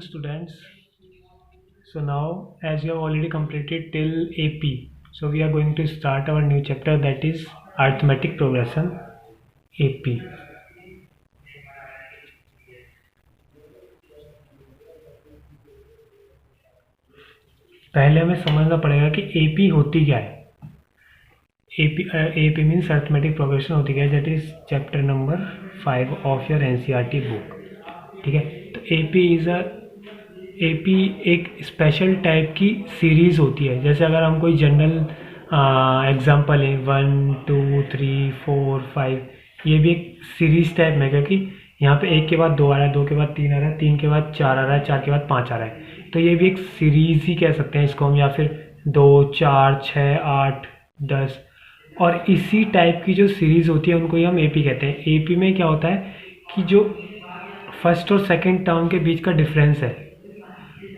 students. So now as you have already completed till AP, so we are going to start our new chapter, that is arithmetic progression AP. पहले हमें समझना पड़ेगा कि AP होती क्या है। AP means arithmetic progression होती क्या है, that is chapter number 5 of your NCERT book. ठीक है, तो AP एक स्पेशल टाइप की सीरीज़ होती है। जैसे अगर हम कोई जनरल एग्जाम्पल है 1 2 3 4 5, ये भी एक सीरीज टाइप में, क्योंकि यहाँ पे 1 के बाद 2 आ रहा है, 2 के बाद 3 आ रहा है, 3 के बाद 4 आ रहा है, 4 के बाद 5 आ रहा है, तो ये भी एक सीरीज ही कह सकते हैं इसको हम, या फिर 2 4 6 8 10। और इसी टाइप की जो सीरीज होती है उनको ही हम AP कहते हैं। AP में क्या होता है कि जो फर्स्ट और सेकंड टर्म के बीच का डिफरेंस है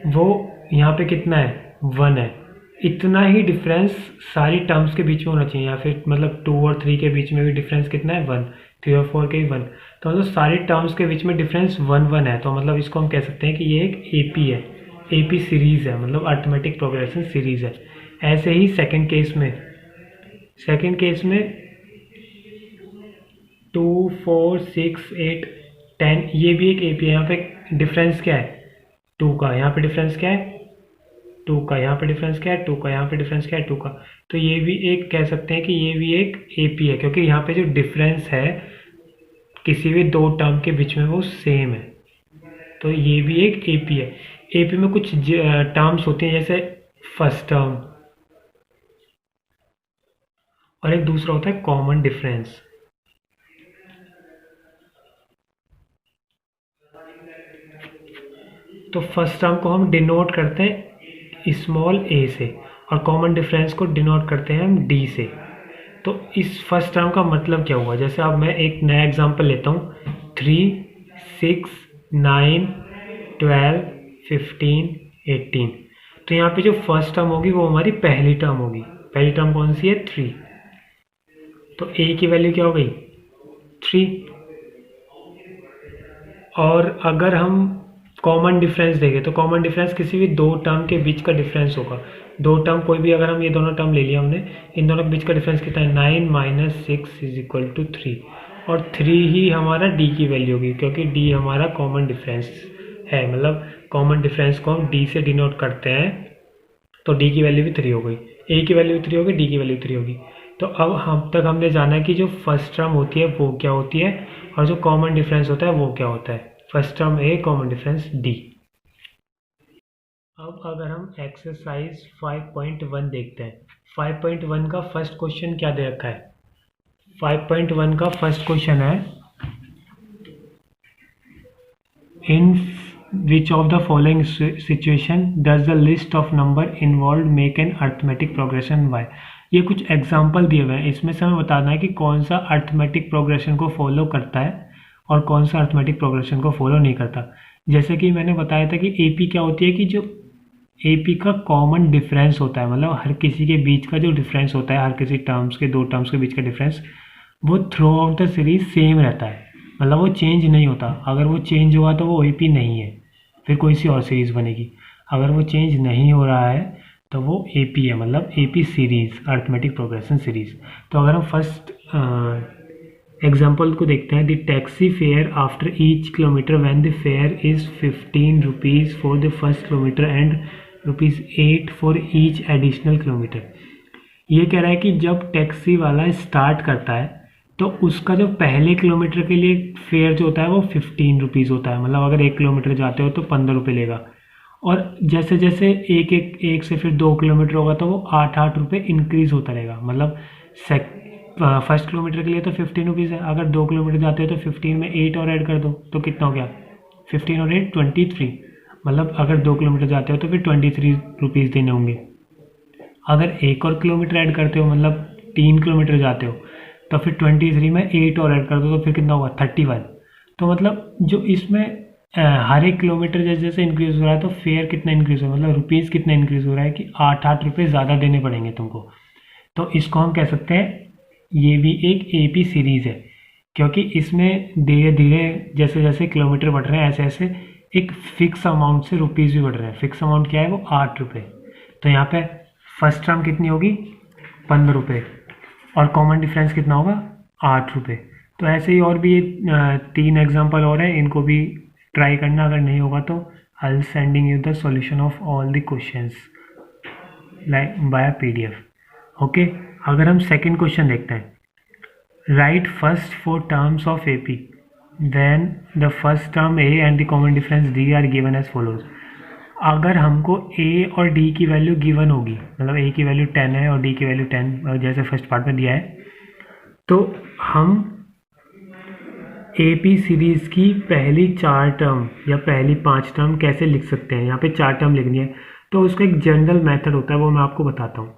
वो यहाँ पे कितना है, 1 है। इतना ही डिफरेंस सारी टर्म्स के बीच में होना चाहिए, या फिर मतलब 2 और 3 के बीच में भी डिफरेंस कितना है, 1। 3 और 4 के भी 1, तो मतलब सारी टर्म्स के बीच में डिफरेंस 1 1 है। तो मतलब इसको हम कह सकते हैं कि ये एक AP है, AP सीरीज है, मतलब अर्थमेटिक प्रोग्रेशन सीरीज है। ऐसे ही सेकेंड केस में 2 4 6 8 10, ये भी एक AP है। यहाँ पे डिफरेंस क्या है, 2 का। यहाँ पे डिफरेंस क्या है, 2 का। यहाँ पे डिफरेंस क्या है, 2 का। यहाँ पे डिफरेंस क्या है, 2 का। तो ये भी एक कह सकते हैं कि ये भी एक AP है, क्योंकि यहाँ पे जो डिफरेंस है किसी भी दो टर्म के बीच में वो सेम है, तो ये भी एक AP है। AP में कुछ टर्म्स होती हैं, जैसे फर्स्ट टर्म, और एक दूसरा होता है कॉमन डिफरेंस। तो फर्स्ट टर्म को हम डिनोट करते हैं स्मॉल a से, और कॉमन डिफरेंस को डिनोट करते हैं हम D से। तो इस फर्स्ट टर्म का मतलब क्या हुआ, जैसे अब मैं एक नया एग्जांपल लेता हूँ, 3 6 9 12 15 18। तो यहाँ पे जो फर्स्ट टर्म होगी वो हमारी पहली टर्म होगी। पहली टर्म कौन सी है, 3। तो a की वैल्यू क्या हो गई, 3। और अगर हम कॉमन डिफरेंस देखें तो कॉमन डिफरेंस किसी भी दो टर्म के बीच का डिफरेंस होगा। दो टर्म कोई भी, अगर हम ये दोनों टर्म ले लिया हमने, इन दोनों के बीच का डिफरेंस कितना है, 9 - 6 = 3। और 3 ही हमारा D की वैल्यू होगी, क्योंकि D हमारा कॉमन डिफरेंस है, मतलब कॉमन डिफरेंस को हम D से डिनोट करते हैं। तो D की वैल्यू भी 3 हो गई, A की वैल्यू 3 होगी, D की वैल्यू 3 होगी। तो अब हम तक हमने जाना कि जो फर्स्ट टर्म होती है वो क्या होती है, और जो कॉमन डिफरेंस होता है वो क्या होता है। First term A, common difference D। अब अगर हम एक्सरसाइज 5.1 देखते हैं, 5.1 का फर्स्ट क्वेश्चन क्या दे रखा है। 5.1 का फर्स्ट क्वेश्चन है, in which of the following situation does the list of number involve make an arithmetic progression y। ये कुछ एग्जाम्पल दिए हुए हैं, इसमें से हमें बताना है कि कौन सा अर्थमेटिक प्रोग्रेशन को फॉलो करता है और कौन सा अर्थमेटिक प्रोग्रेशन को फॉलो नहीं करता। जैसे कि मैंने बताया था कि AP क्या होती है, कि जो AP का कॉमन डिफरेंस होता है, मतलब हर किसी के बीच का जो डिफरेंस होता है, हर किसी टर्म्स के, दो टर्म्स के बीच का डिफरेंस, वो through out the series same रहता है, मतलब वो चेंज नहीं होता। अगर वो चेंज हुआ तो वो AP नहीं है, फिर कोई सी और सीरीज बनेगी। अगर वो चेंज नहीं हो रहा है तो वो AP है, मतलब AP series, arithmetic progression series. तो अगर हम फर्स्ट एग्जाम्पल को देखते हैं, the taxi fare after each kilometre when the fair is 15 rupees for the first kilometre and ₹8 for each additional kilometre. ये कह रहा है कि जब टैक्सी वाला स्टार्ट करता है तो उसका जो पहले किलोमीटर के लिए फेयर जो होता है वो 15 रुपीज़ होता है, मतलब अगर 1 किलोमीटर जाते हो तो 15 रुपये लेगा। और जैसे जैसे एक से फिर 2 किलोमीटर होगा तो वो 8 रुपये इंक्रीज़ होता रहेगा। मतलब फर्स्ट किलोमीटर के लिए तो 15 रुपीज़ है, अगर 2 किलोमीटर जाते हो तो 15 में 8 और ऐड कर दो तो कितना हो गया, 15 और 8 23। मतलब अगर 2 किलोमीटर जाते हो तो फिर 23 रुपीज़ देने होंगे। अगर 1 और किलोमीटर ऐड करते हो, मतलब 3 किलोमीटर जाते हो, तो फिर 23 में 8 और ऐड कर दो तो फिर कितना होगा, 31। तो मतलब जो इसमें हर एक किलोमीटर जैसे जैसे इंक्रीज़ हो रहा है तो फेयर कितना इंक्रीज़ हो रहा है, मतलब रुपीज़ कितना इंक्रीज़ हो रहा है कि 8 रुपये ज़्यादा देने पड़ेंगे तुमको। तो इसको हम कह सकते हैं ये भी एक AP सीरीज़ है, क्योंकि इसमें धीरे धीरे जैसे जैसे किलोमीटर बढ़ रहे हैं ऐसे ऐसे एक फिक्स अमाउंट से रुपीज़ भी बढ़ रहे हैं। फिक्स अमाउंट क्या है, वो 8 रुपये। तो यहाँ पे फर्स्ट टर्म कितनी होगी, 15 रुपये, और कॉमन डिफरेंस कितना होगा, 8 रुपये। तो ऐसे ही और भी ये 3 एग्जाम्पल और हैं, इनको भी ट्राई करना। अगर नहीं होगा तो I will sending you the solution of all the questions like by PDF। Okay, अगर हम सेकंड क्वेश्चन देखते हैं, right first 4 terms of AP then the first term A and the common difference D are given as follows। अगर हमको A और D की value given होगी, मतलब A की वैल्यू 10 है और D की वैल्यू 10 जैसे फर्स्ट पार्ट में दिया है, तो हम AP सीरीज़ की पहली 4 टर्म या पहली 5 टर्म कैसे लिख सकते हैं। यहाँ पे 4 टर्म लिखनी है, तो उसका एक जनरल मेथड होता है, वो मैं आपको बताता हूँ।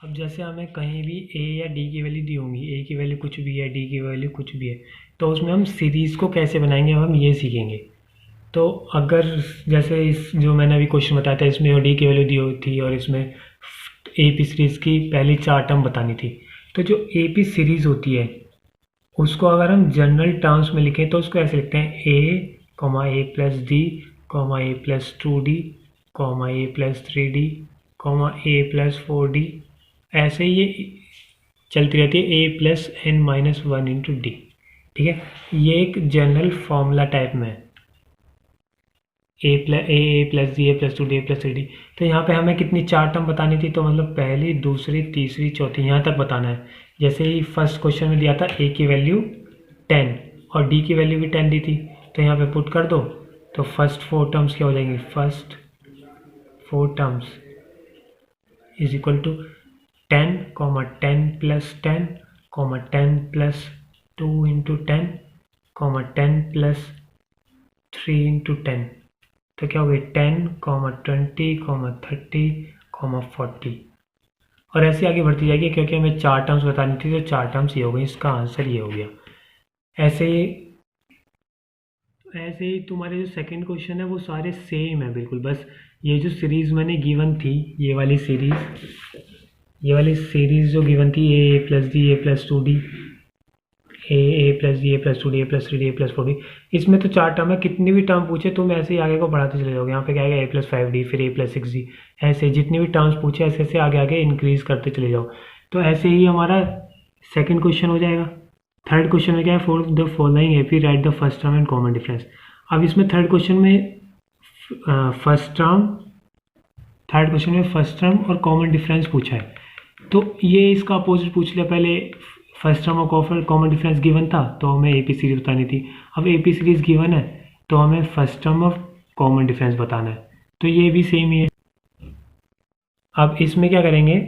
अब जैसे हमें कहीं भी A या D की वैल्यू दी होंगी, A की वैल्यू कुछ भी है, D की वैल्यू कुछ भी है, तो उसमें हम सीरीज़ को कैसे बनाएंगे हम ये सीखेंगे। तो अगर जैसे इस जो मैंने अभी क्वेश्चन बताया था, इसमें और D की वैल्यू दी हुई थी और इसमें AP सीरीज़ की पहली 4 टर्म बतानी थी, तो जो AP सीरीज़ होती है उसको अगर हम जनरल टर्म्स में लिखें तो उसको ऐसे लिखते हैं A plus D, A plus 2D, A plus 3D, A plus 4D, ऐसे ही ये चलती रहती है, A plus n-1 into D। ठीक है, ये एक जनरल फॉर्मूला टाइप में है, A plus D, A plus 2D, A plus 3D। तो यहाँ पे हमें कितनी 4 टर्म बतानी थी, तो मतलब पहली, दूसरी, तीसरी, चौथी, यहाँ तक बताना है। जैसे ही फर्स्ट क्वेश्चन में दिया था A की वैल्यू 10 और D की वैल्यू भी 10 दी थी, तो यहाँ पे पुट कर दो, तो फर्स्ट 4 टर्म्स क्या हो जाएंगी, first 4 terms is equal to 10, 10 plus 10, 10 plus 2 into 10, 10 plus 3 into 10, तो क्या हो गई 10, 20, 30, 40, और ऐसे आगे बढ़ती जाएगी, क्योंकि हमें 4 टर्म्स बतानी थी, तो 4 टर्म्स ये हो गई, इसका आंसर ये हो गया। ऐसे ही तुम्हारे जो सेकंड क्वेश्चन है वो सारे सेम है बिल्कुल, बस ये जो सीरीज़ मैंने गिवन थी, ये वाली सीरीज़ जो गिवन थी, A plus D, A plus 2D, A plus D, A plus 2D, A plus 3D, A plus 4D, इसमें तो 4 टर्म है, कितनी भी टर्म पूछे तुम ऐसे ही आगे को बढ़ाते चले जाओगे। यहाँ पे क्या आएगा, A प्लस 5D, फिर A प्लस 6D, ऐसे जितनी भी टर्म्स पूछे ऐसे ऐसे आगे आगे इंक्रीज करते चले जाओ। तो ऐसे ही हमारा सेकेंड क्वेश्चन हो जाएगा। थर्ड क्वेश्चन में क्या है, for the following AP right the first term and common difference. अब इसमें थर्ड क्वेश्चन में फर्स्ट टर्म और कॉमन डिफरेंस पूछा है, तो ये इसका अपोजिट पूछ लिया। पहले फर्स्ट टर्म और कॉमन डिफरेंस गिवन था, तो हमें AP सीरीज बतानी थी। अब AP सीरीज गिवन है, तो हमें फर्स्ट टर्म और कॉमन डिफरेंस बताना है, तो ये भी सेम ही है। अब इसमें क्या करेंगे,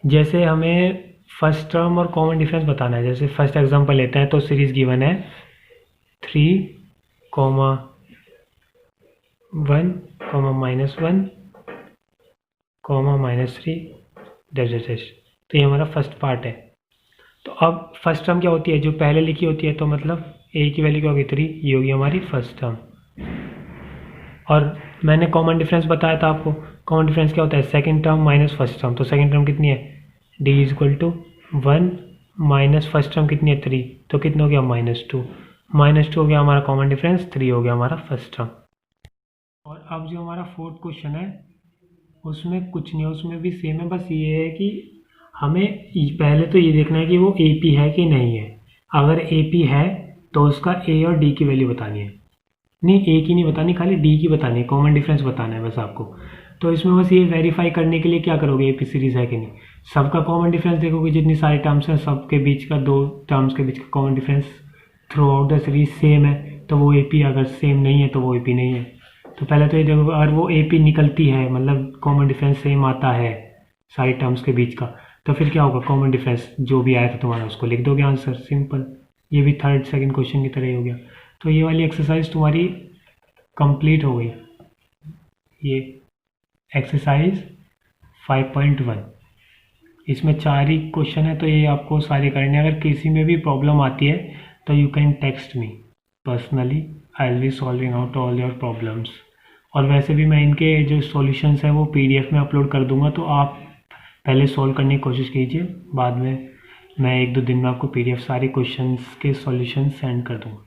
जैसे हमें फर्स्ट टर्म और कॉमन डिफरेंस बताना है, जैसे फर्स्ट एग्जांपल लेते हैं, तो सीरीज गिवन है 3, -1, -3 डैश। तो ये हमारा फर्स्ट पार्ट है। तो अब फर्स्ट टर्म क्या होती है, जो पहले लिखी होती है, तो मतलब A की वैल्यू क्या होगी 3, ये होगी हमारी फर्स्ट टर्म। और मैंने कॉमन डिफरेंस बताया था आपको, कॉमन डिफरेंस क्या होता है, second term minus first term. तो सेकंड टर्म कितनी है, D is equal to 1 minus first term कितनी है 3, तो कितना हो गया -2 हो गया हमारा कॉमन डिफरेंस, 3 हो गया हमारा फर्स्ट टर्म। और अब जो हमारा फोर्थ क्वेश्चन है उसमें कुछ नहीं है, उसमें भी सेम है, बस ये है कि हमें पहले तो ये देखना है कि वो AP है कि नहीं है। अगर AP है तो उसका A और D की वैल्यू बतानी है, नहीं A की नहीं बतानी, खाली D की बतानी है, कॉमन डिफरेंस बताना है बस आपको। तो इसमें बस ये वेरीफाई करने के लिए क्या करोगे, AP सीरीज़ है कि नहीं, सबका कॉमन डिफरेंस देखोगे, जितनी सारी टर्म्स हैं सबके बीच का, 2 टर्म्स के बीच का common difference through out the series same है, तो वो AP, अगर सेम नहीं है तो वो AP नहीं है। तो पहले तो ये देखो, अगर वो AP निकलती है, मतलब कॉमन डिफरेंस सेम आता है सारी टर्म्स के बीच का, तो फिर क्या होगा, कॉमन डिफरेंस जो भी आया था तुम्हारा उसको लिख दोगे, आंसर सिंपल। ये भी सेकंड क्वेश्चन की तरह ही हो गया। तो ये वाली एक्सरसाइज तुम्हारी कंप्लीट हो गई, ये एक्सरसाइज 5.1। इसमें 4 ही क्वेश्चन है, तो ये आपको सारे करने हैं। अगर किसी में भी प्रॉब्लम आती है तो you can text me personally, I will be solving out all your problems. और वैसे भी मैं इनके जो सॉल्यूशंस हैं वो PDF में अपलोड कर दूंगा, तो आप पहले सॉल्व करने की कोशिश कीजिए, बाद में मैं 1-2 दिन में आपको PDF सारे क्वेश्चंस के सॉल्यूशन सेंड कर दूंगा।